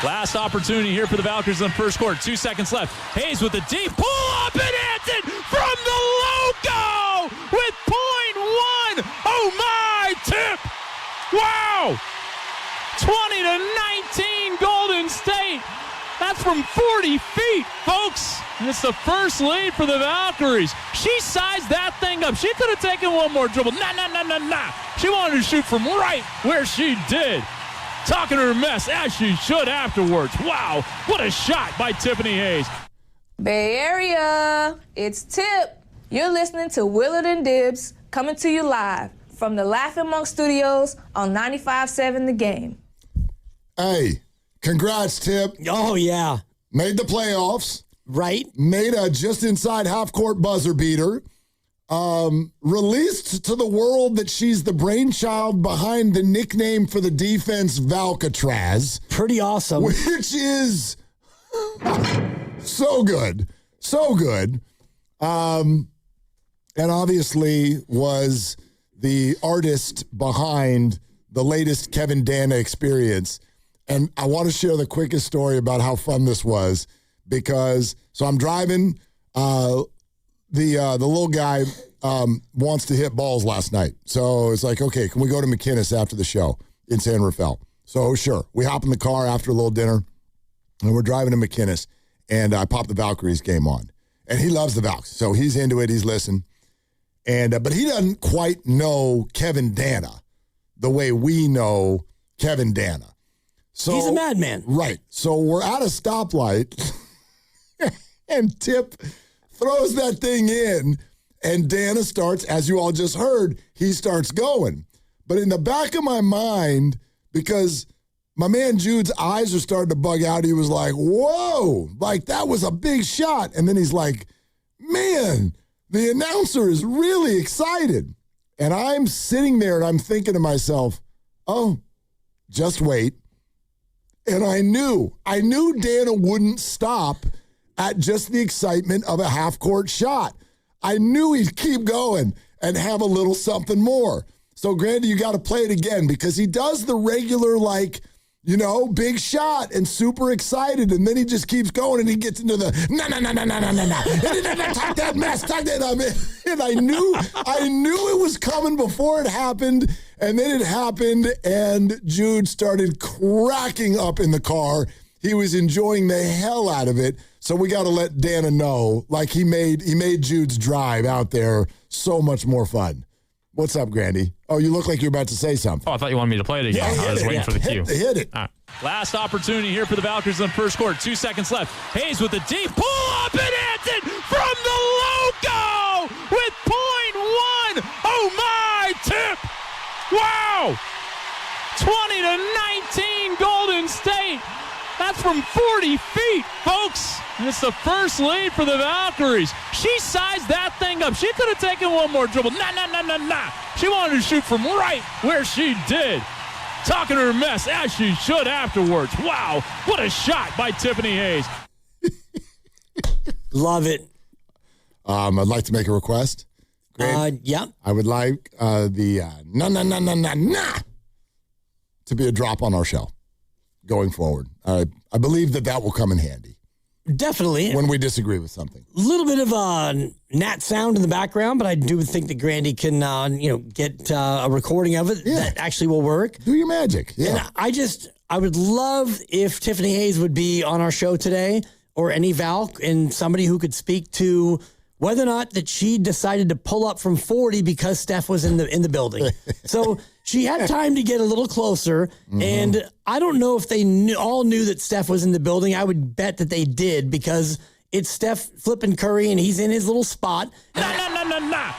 Last opportunity here for the Valkyries in the first quarter. 2 seconds left. Hayes with a deep pull-up and hits it from the logo with .1. Oh, my, Tip. Wow. 20-19 Golden State. That's from 40 feet, folks. And it's the first lead for the Valkyries. She sized that thing up. She could have taken one more dribble. Nah. She wanted to shoot from right where she did. Talking to her mess, as she should afterwards. Wow, what a shot by Tiffany Hayes. Bay Area, it's Tip. You're listening to Willard and Dibbs coming to you live from the Laughing Monk Studios on 95.7 The Game. Hey, congrats, Tip. Oh, yeah. Made the playoffs. Right. Made a just inside half-court buzzer beater. Released to the world that she's the brainchild behind the nickname for the defense, Valcatraz. Pretty awesome. Which is so good. So good. And obviously was the artist behind the latest Kevin Dana experience. And I want to share the quickest story about how fun this was because, so I'm driving, the little guy wants to hit balls last night. So it's like, okay, can we go to McKinnis after the show in San Rafael? So sure. We hop in the car after a little dinner, and we're driving to McKinnis, and I pop the Valkyries game on. And he loves the Valks, so he's into it. He's listening. And but he doesn't quite know Kevin Dana the way we know Kevin Dana. So he's a madman. Right. So we're at a stoplight, and Tip throws that thing in, and Dana starts, as you all just heard, he starts going. But in the back of my mind, because my man Jude's eyes are starting to bug out, he was like, whoa, like that was a big shot. And then he's like, man, the announcer is really excited. And I'm sitting there and I'm thinking to myself, oh, just wait. And I knew Dana wouldn't stop at just the excitement of a half-court shot. I knew he'd keep going and have a little something more. So, Grandy, you got to play it again because he does the regular, like, you know, big shot and super excited, and then he just keeps going and he gets into the talk that mess, talk that. And I knew it was coming before it happened, and then it happened, and Jude started cracking up in the car. He was enjoying the hell out of it. So we got to let Dana know, like he made Jude's drive out there so much more fun. What's up, Grandy? Oh, you look like you're about to say something. Oh, I thought you wanted me to play it again. Yeah, I was waiting for the cue. Hit it. Right. Last opportunity here for the Valkyries in the first quarter. 2 seconds left. Hayes with a deep pull-up and hits it from the logo with .1. Oh, my, Tip. Wow. 20-19 Golden State. That's from 40 feet, folks. And it's the first lead for the Valkyries. She sized that thing up. She could have taken one more dribble. Nah. She wanted to shoot from right where she did. Talking to her mess, as she should afterwards. Wow, what a shot by Tiffany Hayes. Love it. I'd like to make a request. Yeah. I would like the nah to be a drop on our show going forward. I believe that will come in handy. Definitely. When we disagree with something. A little bit of gnat sound in the background, but I do think that Grandy can, get a recording of it that actually will work. Do your magic. Yeah. And I would love if Tiffany Hayes would be on our show today, or any Valk, and somebody who could speak to whether or not that she decided to pull up from 40 because Steph was in the building. So she had time to get a little closer, and I don't know if they all knew that Steph was in the building. I would bet that they did because it's Steph flipping Curry, and he's in his little spot. Nah.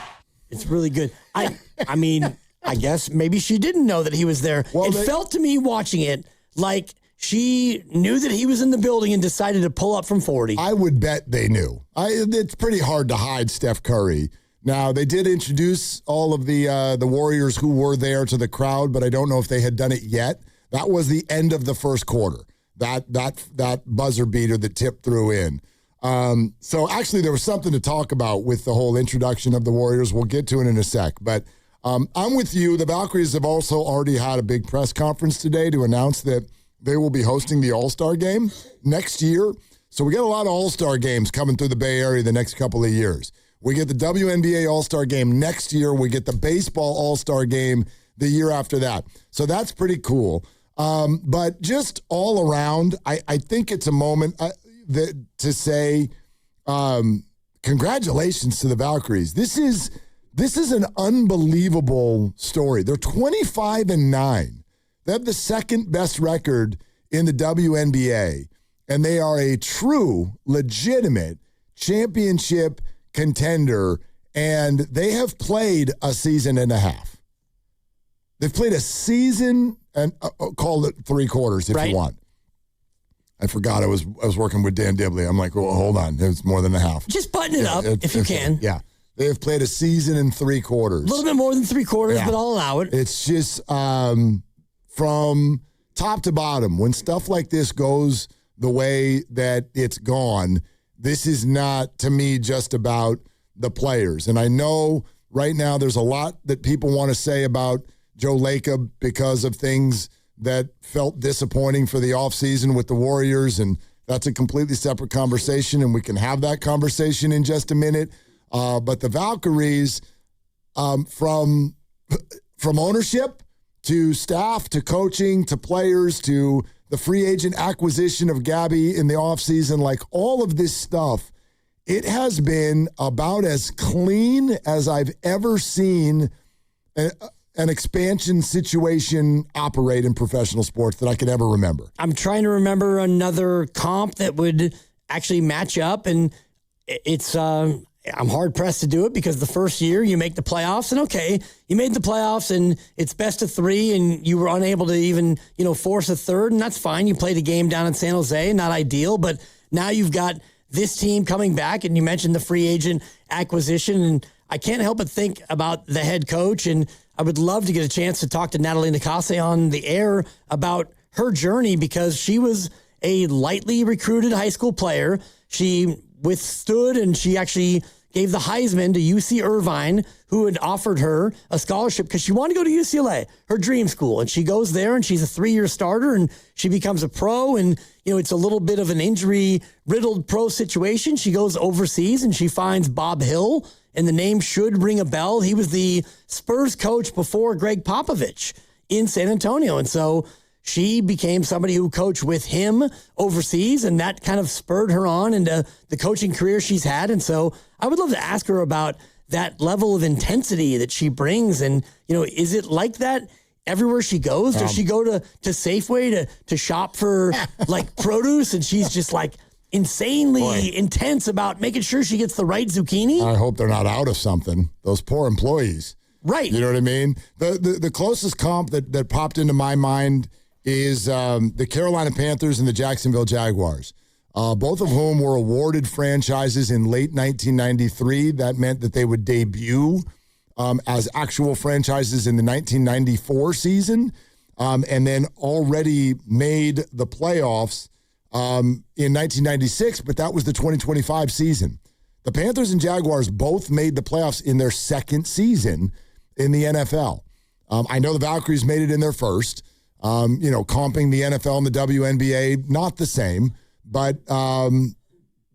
It's really good. I mean, I guess maybe she didn't know that he was there. Well, it felt to me watching it like she knew that he was in the building and decided to pull up from 40. I would bet they knew. It's pretty hard to hide Steph Curry. Now, they did introduce all of the Warriors who were there to the crowd, but I don't know if they had done it yet. That was the end of the first quarter, that buzzer beater that Tip threw in. So actually, there was something to talk about with the whole introduction of the Warriors. We'll get to it in a sec. But I'm with you. The Valkyries have also already had a big press conference today to announce that they will be hosting the All-Star Game next year. So we got a lot of All-Star games coming through the Bay Area the next couple of years. We get the WNBA All-Star Game next year. We get the baseball All-Star Game the year after that. So that's pretty cool. But just all around, I think it's a moment to say congratulations to the Valkyries. This is an unbelievable story. They're 25-9. They have the second best record in the WNBA, and they are a true, legitimate championship contender, and they have played a season and a half. They've played a season and call it 3 quarters if you want. I forgot I was working with Dan Dibley. I'm like, well, hold on. It's more than a half. Just button it up if you can. Yeah. They have played a season and 3 quarters. A little bit more than 3 quarters, but I'll allow it. It's just from top to bottom, when stuff like this goes the way that it's gone, this is not, to me, just about the players. And I know right now there's a lot that people want to say about Joe Lacob because of things that felt disappointing for the offseason with the Warriors, and that's a completely separate conversation, and we can have that conversation in just a minute. But the Valkyries, from ownership to staff to coaching to players to the free agent acquisition of Gabby in the offseason, like all of this stuff, it has been about as clean as I've ever seen an expansion situation operate in professional sports that I can ever remember. I'm trying to remember another comp that would actually match up, and it's I'm hard-pressed to do it because the first year you make the playoffs, and okay, you made the playoffs, and it's best of 3, and you were unable to even, force a third, and that's fine. You played a game down in San Jose, not ideal, but now you've got this team coming back, and you mentioned the free agent acquisition, and I can't help but think about the head coach, and I would love to get a chance to talk to Natalie Nakase on the air about her journey because she was a lightly recruited high school player. She withstood, and she actually gave the Heisman to UC Irvine, who had offered her a scholarship because she wanted to go to UCLA, her dream school. And she goes there, and she's a 3-year starter, and she becomes a pro. And, it's a little bit of an injury-riddled pro situation. She goes overseas, and she finds Bob Hill, and the name should ring a bell. He was the Spurs coach before Greg Popovich in San Antonio. And so she became somebody who coached with him overseas, and that kind of spurred her on into the coaching career she's had. And so I would love to ask her about that level of intensity that she brings. And, is it like that everywhere she goes? Does she go to Safeway to shop for like produce, and she's just like insanely intense about making sure she gets the right zucchini? I hope they're not out of something. Those poor employees. Right. You know what I mean? The closest comp that popped into my mind is the Carolina Panthers and the Jacksonville Jaguars, both of whom were awarded franchises in late 1993. That meant that they would debut as actual franchises in the 1994 season, and then already made the playoffs in 1996, but that was the 2025 season. The Panthers and Jaguars both made the playoffs in their second season in the NFL. I know the Valkyries made it in their first. Comping the NFL and the WNBA, not the same, but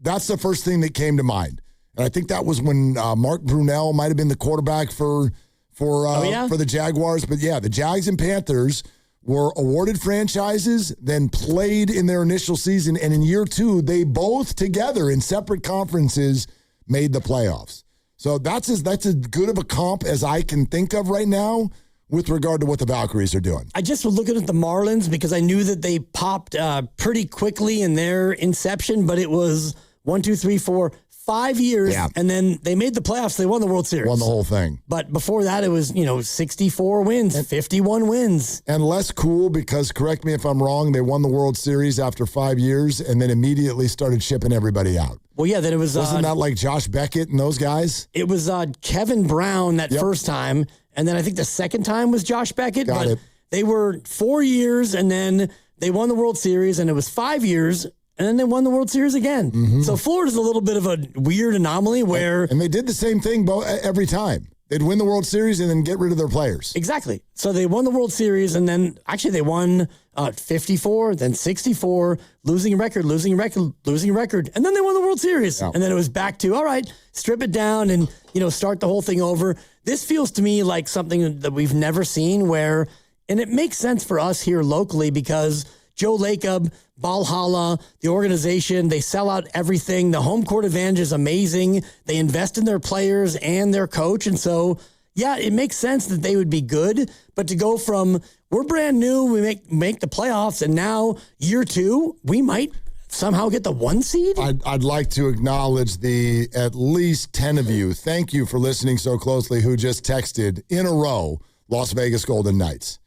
that's the first thing that came to mind. And I think that was when Mark Brunell might have been the quarterback for the Jaguars. But yeah, the Jags and Panthers were awarded franchises, then played in their initial season, and in year 2, they both together in separate conferences made the playoffs. So that's as good of a comp as I can think of right now with regard to what the Valkyries are doing. I just was looking at the Marlins because I knew that they popped pretty quickly in their inception, but it was 1, 2, 3, 4, 5 years, and then they made the playoffs. They won the World Series. Won the whole thing. But before that, it was, 64 wins, 51 wins. And less cool because, correct me if I'm wrong, they won the World Series after 5 years and then immediately started shipping everybody out. Well, yeah, then it was... Wasn't that like Josh Beckett and those guys? It was Kevin Brown that first time, and then I think the second time was Josh Beckett. Got it. They were 4 years, and then they won the World Series, and it was 5 years, and then they won the World Series again. Mm-hmm. So Florida's a little bit of a weird anomaly where... And they did the same thing every time. They'd win the World Series and then get rid of their players. Exactly. So they won the World Series, and then actually they won 54, then 64, losing a record, and then they won the World Series. Yeah. And then it was back to, all right, strip it down and, start the whole thing over. This feels to me like something that we've never seen where, and it makes sense for us here locally because Joe Lacob, Valhalla, the organization, they sell out everything. The home court advantage is amazing. They invest in their players and their coach. And so, yeah, it makes sense that they would be good. But to go from, we're brand new, we make the playoffs, and now year 2, we might somehow get the 1 seed? I'd like to acknowledge the at least 10 of you, thank you for listening so closely, who just texted in a row, Las Vegas Golden Knights.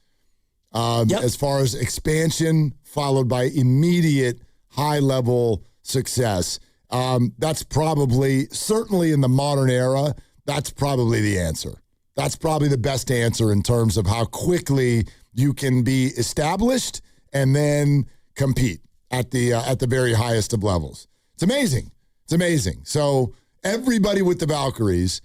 As far as expansion, followed by immediate high-level success, that's probably, certainly in the modern era, that's probably the answer. That's probably the best answer in terms of how quickly you can be established and then compete at the very highest of levels. It's amazing. It's amazing. So everybody with the Valkyries,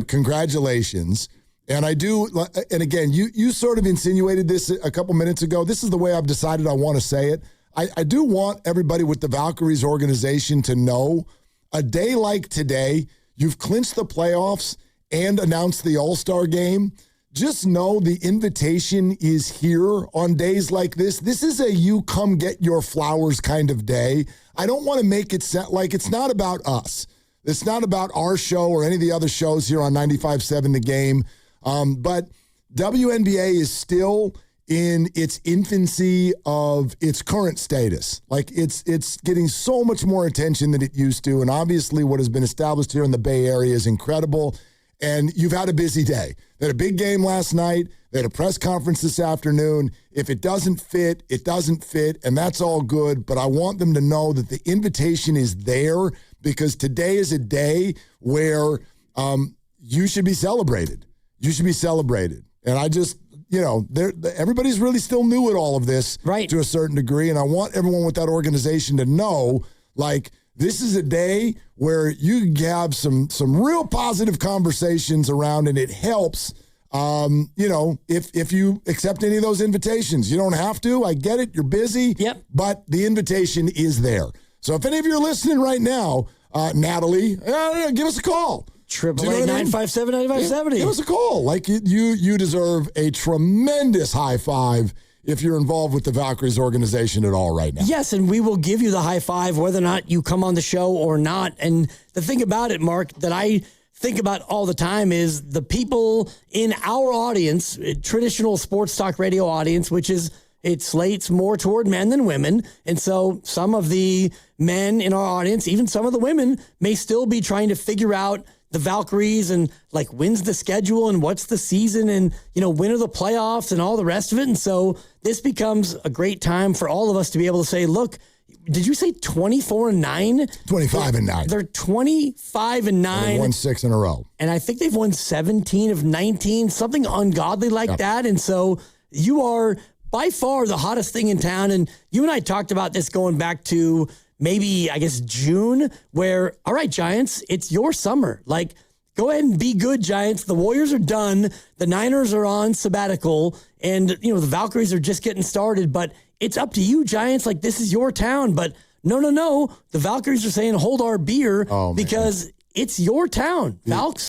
congratulations. And I do, and again, you sort of insinuated this a couple minutes ago. This is the way I've decided I want to say it. I do want everybody with the Valkyries organization to know a day like today, you've clinched the playoffs and announced the All-Star game. Just know the invitation is here on days like this. This is a you come get your flowers kind of day. I don't want to make it sound like it's not about us. It's not about our show or any of the other shows here on 95.7 The Game. But WNBA is still in its infancy of its current status. Like it's getting so much more attention than it used to. And obviously what has been established here in the Bay Area is incredible. And you've had a busy day. They had a big game last night. They had a press conference this afternoon. If it doesn't fit, it doesn't fit. And that's all good. But I want them to know that the invitation is there because today is a day where you should be celebrated. You should be celebrated. And I just, everybody's really still new at all of this to a certain degree. And I want everyone with that organization to know, like, this is a day where you can have some real positive conversations around, and it helps, if you accept any of those invitations. You don't have to. I get it. You're busy. Yep. But the invitation is there. So if any of you are listening right now, Natalie, give us a call. 888-957-9570. Give us a call. Like you deserve a tremendous high five if you're involved with the Valkyries organization at all right now. Yes, and we will give you the high five whether or not you come on the show or not. And the thing about it, Mark, that I think about all the time is the people in our audience, traditional sports talk radio audience, which is it slates more toward men than women. And so some of the men in our audience, even some of the women, may still be trying to figure out the Valkyries and like when's the schedule and what's the season and, when are the playoffs and all the rest of it. And so this becomes a great time for all of us to be able to say, look, did you say 24-9? 25-9. They're 25-9. They won 6 in a row. And I think they've won 17 of 19, something ungodly like that. And so you are by far the hottest thing in town. And you and I talked about this going back to maybe, I guess, June, where, all right, Giants, it's your summer. Like, go ahead and be good, Giants. The Warriors are done. The Niners are on sabbatical. And, the Valkyries are just getting started. But it's up to you, Giants. Like, this is your town. But no. The Valkyries are saying, hold our beer because it's your town, Valks.